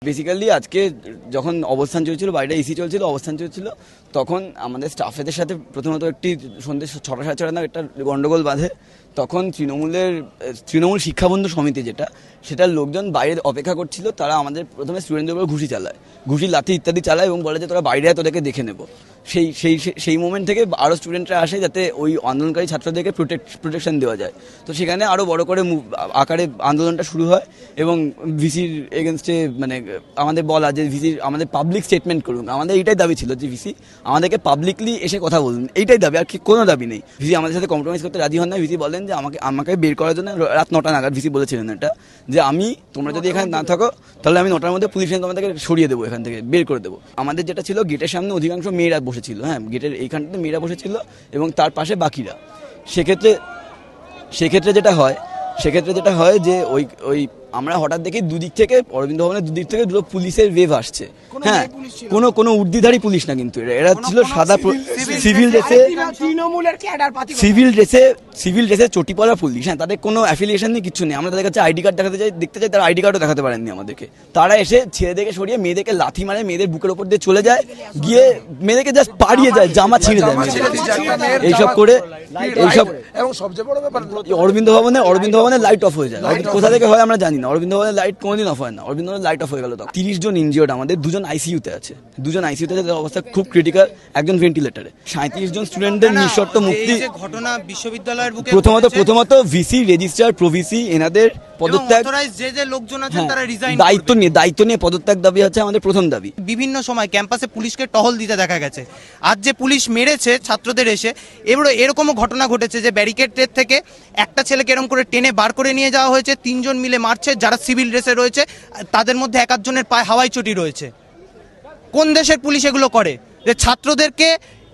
Basically আজকে যখন অবস্থান চলছিল, বাইরে ইসি চলছিল, অবস্থান চলছিল, তখন আমাদের স্টাফেদের সাথে প্রথমত একটি সন্ধ্যে 6টা সাড়ে 6টা নাগাদ একটা গন্ডগোল বাঁধে। তখন তৃণমূল শিক্ষাবন্ধু সমিতি সেটার লোকজন বাইরে অপেক্ষা করছিল। তারা আমাদের প্রথমে স্টুডেন্টদের উপর ঘুষি লাথি ইত্যাদি চালায় এবং বলে যে তোরা বাইরে তোদেরকে দেখে নেবো। সেই মোমেন্ট থেকে আরও স্টুডেন্টরা আসে যাতে ওই আন্দোলনকারী ছাত্রদেরকে প্রোটেকশন দেওয়া যায়। তো সেখানে আরও বড় করে আকারে আন্দোলনটা শুরু হয় এবং ভিসির এগেনস্টে মানে আমাদের বলা যে আমাদের পাবলিক স্টেটমেন্ট করুন। আমাদের এইটাই দাবি ছিল যে ভিসি আমাদেরকে পাবলিকলি এসে কথা বলুন, এইটাই দাবি, আর কি কোনো দাবি নেই। ভিসি আমাদের সাথে কম্প্রোমাইজ করতে রাজি হন না। ভিসি বলেন যে আমাকে বের করার জন্য রাত 9টা নাগাদ ভিসি বলেছিলেন এটা, যে তোমরা যদি এখানে না থাকো তাহলে আমি 9টার মধ্যে পুলিশ তোমাদেরকে সরিয়ে দেবো, এখান থেকে বের করে দেবো। আমাদের যেটা ছিল, গেটের সামনে অধিকাংশ মেয়েরা বসেছিল, হ্যাঁ, গেটের এইখানটাতে মেয়েরা বসেছিল এবং তার পাশে বাকিরা। সেক্ষেত্রে যেটা হয় যে ওই আমরা হঠাৎ দেখি দুদিক থেকে, অরবিন্দ ভবনের দুদিক থেকে দুটো পুলিশের ওয়েভ আসছে। হ্যাঁ, কোনো উর্দিধারী পুলিশ না, কিন্তু এরা ছিল সাদা সিভিল ড্রেসে চটি পরা পুলিশ। হ্যাঁ, তাদের কোনো অ্যাফিলিয়েশন নেই, কিছু নেই। আমরা তাদের কাছে আইডি কার্ড দেখতে চাই, তারা আইডি কার্ডও দেখাতে পারেননি আমাদেরকে। তারা এসে ছেলেদেরকে সরিয়ে মেয়েদেরকে লাথি মারে, মেয়েদের বুকের ওপর দিয়ে চলে যায়, গিয়ে মেয়েদেরকে জাস্ট পাড়িয়ে যায়, জামা ছিঁড়ে দেয় এইসব করে। এবং সবচেয়ে বড় ব্যাপার, অরবিন্দ ভবনে লাইট অফ হয়ে যায়। কোথা থেকে হয় আমরা জানি না, অরবিন্দ ভবনের লাইট কোনোদিন অফ হয় না। অরবিন্দ ভবনের লাইট অফ হয়ে গেল। 30 জন ইনজিওর্ড, আমাদের 2 জন আইসিইউতে আছে, তাদের অবস্থা খুব ক্রিটিক্যাল, একজন ভেন্টিলেটরে। 37 জন স্টুডেন্টদের নিঃশর্ত মুক্তি। ঘটনা বিশ্ববিদ্যালয়ের বুকে প্রথমত ভিসি, রেজিস্ট্রার, প্রভিসি এনাদের পদত্যাগ, যে লোকজন আছেন তারা রিজাইন, দায়িত্ব নিয়ে পদত্যাগ দাবি হচ্ছে আমাদের প্রথম দাবি। বিভিন্ন সময় ক্যাম্পাসে পুলিশকে টহল দিতে দেখা গেছে। আজ যে পুলিশ মেরেছে ছাত্রদের এসে, এরকমও ঘটনা ঘটেছে যে ব্যারিকেডের থেকে একটা ছেলেকে এরকম করে টেনে বার করে নিয়ে যাওয়া হয়েছে, 3 জন মিলে মারছে, যারা সিভিল ড্রেসে রয়েছে, তাদের মধ্যে 1 জনের পায়ে হাওয়াই চটি রয়েছে। কোন দেশের পুলিশ এগুলো করে যে ছাত্রদেরকে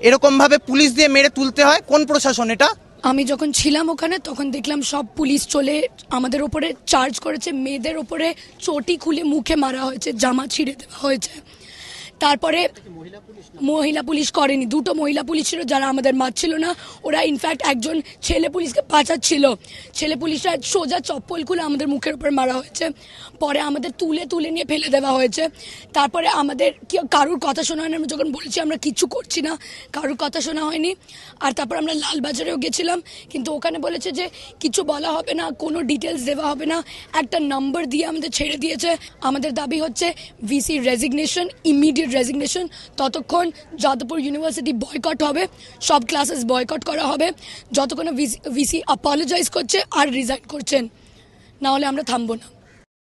এরকম ভাবে পুলিশ দিয়ে মেরে তুলতে হয়? কোন প্রশাসন এটা? আমি যখন ছিলাম ওখানে তখন দেখলাম সব পুলিশ চলে আমাদের ওপরে চার্জ করেছে, মেয়েদের ওপরে চটি খুলে মুখে মারা হয়েছে, জামা ছিঁড়ে দেওয়া হয়েছে। তারপরে মহিলা পুলিশ করেনি, 2টো মহিলা পুলিশ ছিল যারা আমাদের মারছিল না। ওরা ইনফ্যাক্ট একজন ছেলে পুলিশকে বাঁচাচ্ছিল। ছেলে পুলিশরা সোজা চপ্পল খুলে আমাদের মুখের উপর মারা হয়েছে। পরে আমাদের তুলে নিয়ে ফেলে দেওয়া হয়েছে। তারপরে আমাদের কারুর কথা শোনা হয়নি। আমরা যখন বলেছি আমরা কিচ্ছু করছি না, কারুর কথা শোনা হয়নি। আর তারপর আমরা লালবাজারেও গেছিলাম, কিন্তু ওখানে বলেছে যে কিছু বলা হবে না, কোনো ডিটেলস দেওয়া হবে না, একটা নাম্বার দিয়ে আমাদের ছেড়ে দিয়েছে। আমাদের দাবি হচ্ছে ভিসি রেজিগনেশন, ইমিডিয়েট রেজিগনেশন। ততক্ষণ যাদবপুর ইউনিভার্সিটি বয়কট হবে, সব ক্লাসেস বয়কট করা হবে, যতক্ষণ ভিসি অ্যাপোলোজাইজ করছে আর রিজাইন করছেন, না হলে আমরা থামবো না।